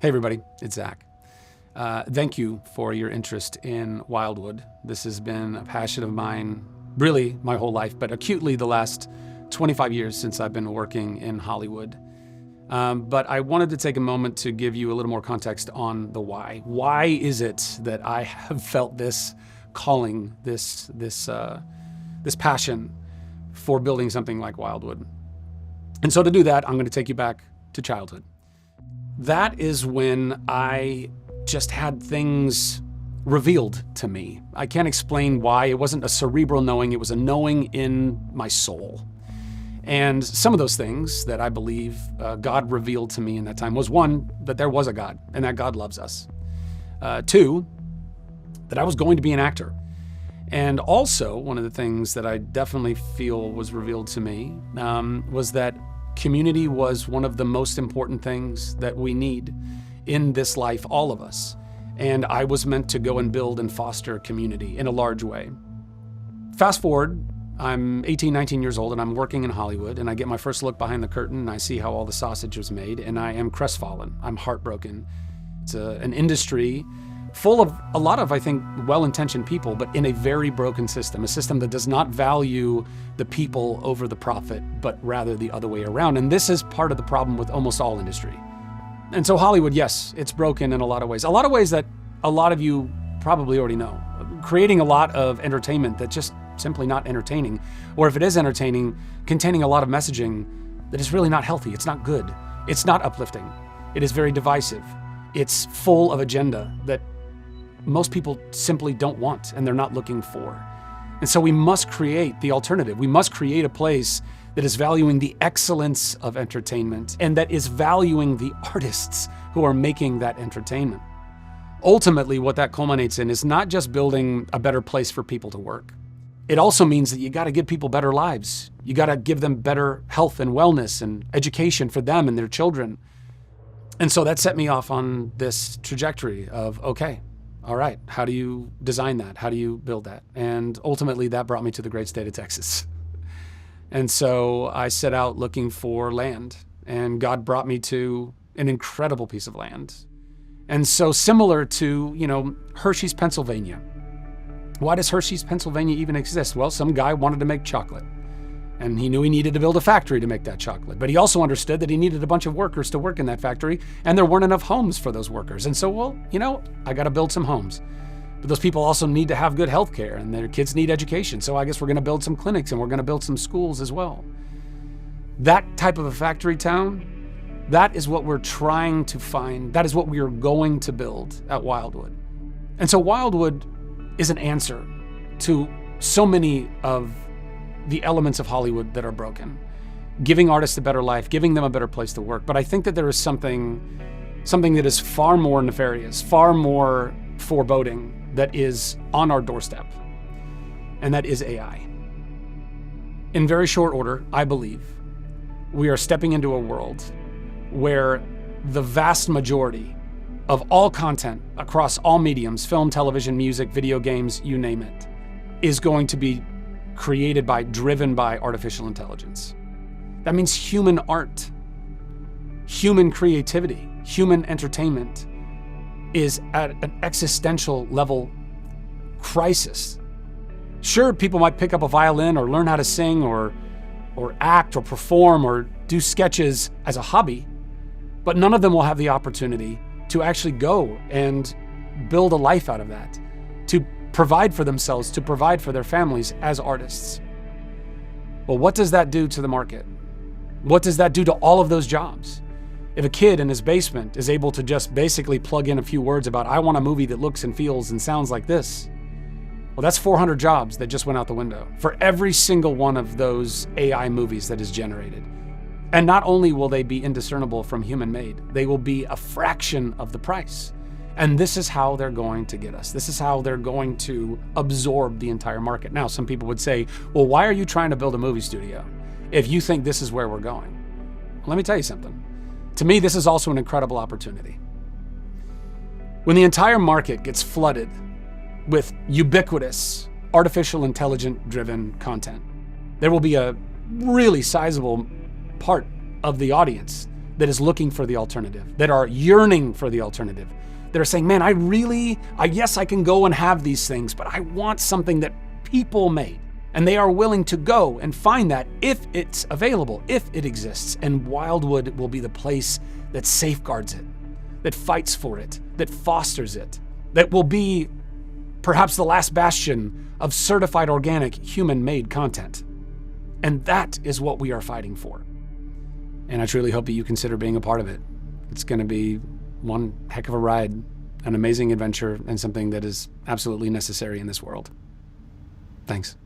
Hey everybody, it's Zach. Thank you for your interest in Wyldwood. This has been a passion of mine really my whole life, but acutely the last 25 years since I've been working in Hollywood. But I wanted to take a moment to give you a little more context on the why. Why is it that I have felt this calling, this passion for building something like Wyldwood? And so to do that, I'm going to take you back to childhood. That is when I just had things revealed to me. I can't explain why. It wasn't a cerebral knowing, it was a knowing in my soul. And some of those things that I believe God revealed to me in that time was, one, that there was a God and that God loves us. Two, that I was going to be an actor. And also, one of the things that I definitely feel was revealed to me was that community was one of the most important things that we need in this life, all of us. And I was meant to go and build and foster community in a large way. Fast forward, I'm 18, 19 years old and I'm working in Hollywood, and I get my first look behind the curtain and I see how all the sausage was made, and I am crestfallen. I'm heartbroken. It's an industry full of a lot of, I think, well-intentioned people, but in a very broken system, a system that does not value the people over the profit, but rather the other way around. And this is part of the problem with almost all industry. And so Hollywood, yes, it's broken in a lot of ways that a lot of you probably already know. Creating a lot of entertainment that's just simply not entertaining, or if it is entertaining, containing a lot of messaging that is really not healthy. It's not good. It's not uplifting. It is very divisive. It's full of agenda that most people simply don't want and they're not looking for. And so we must create the alternative. We must create a place that is valuing the excellence of entertainment and that is valuing the artists who are making that entertainment. Ultimately, what that culminates in is not just building a better place for people to work. It also means that you got to give people better lives. You got to give them better health and wellness and education for them and their children. And so that set me off on this trajectory of, okay, all right, how do you design that? How do you build that? And ultimately that brought me to the great state of Texas. And so I set out looking for land, and God brought me to an incredible piece of land. And so similar to, Hershey's, Pennsylvania. Why does Hershey's, Pennsylvania even exist? Well, some guy wanted to make chocolate, and he knew he needed to build a factory to make that chocolate. But he also understood that he needed a bunch of workers to work in that factory, and there weren't enough homes for those workers. And so, I got to build some homes. But those people also need to have good health care, and their kids need education. So I guess we're going to build some clinics, and we're going to build some schools as well. That type of a factory town, that is what we're trying to find. That is what we are going to build at Wyldwood. And so Wyldwood is an answer to so many of the elements of Hollywood that are broken, giving artists a better life, giving them a better place to work. But I think that there is something that is far more nefarious, far more foreboding, that is on our doorstep, and that is AI. In very short order, I believe we are stepping into a world where the vast majority of all content across all mediums, film, television, music, video games, you name it, is going to be driven by artificial intelligence. That means human art, human creativity, human entertainment is at an existential level crisis. Sure, people might pick up a violin or learn how to sing or act or perform or do sketches as a hobby, but none of them will have the opportunity to actually go and build a life out of that, to provide for themselves, to provide for their families as artists. Well, what does that do to the market? What does that do to all of those jobs? If a kid in his basement is able to just basically plug in a few words about, I want a movie that looks and feels and sounds like this, well, that's 400 jobs that just went out the window for every single one of those AI movies that is generated. And not only will they be indiscernible from human-made, they will be a fraction of the price. And this is how they're going to get us. This is how they're going to absorb the entire market. Now, some people would say, well, why are you trying to build a movie studio if you think this is where we're going? Well, let me tell you something. To me, this is also an incredible opportunity. When the entire market gets flooded with ubiquitous, artificial intelligence-driven content, there will be a really sizable part of the audience that is looking for the alternative, that are yearning for the alternative, that are saying, man, yes, I can go and have these things, but I want something that people made. And they are willing to go and find that if it's available, if it exists. And Wyldwood will be the place that safeguards it, that fights for it, that fosters it, that will be perhaps the last bastion of certified organic human-made content. And that is what we are fighting for. And I truly hope that you consider being a part of it. It's going to be one heck of a ride, an amazing adventure, and something that is absolutely necessary in this world. Thanks.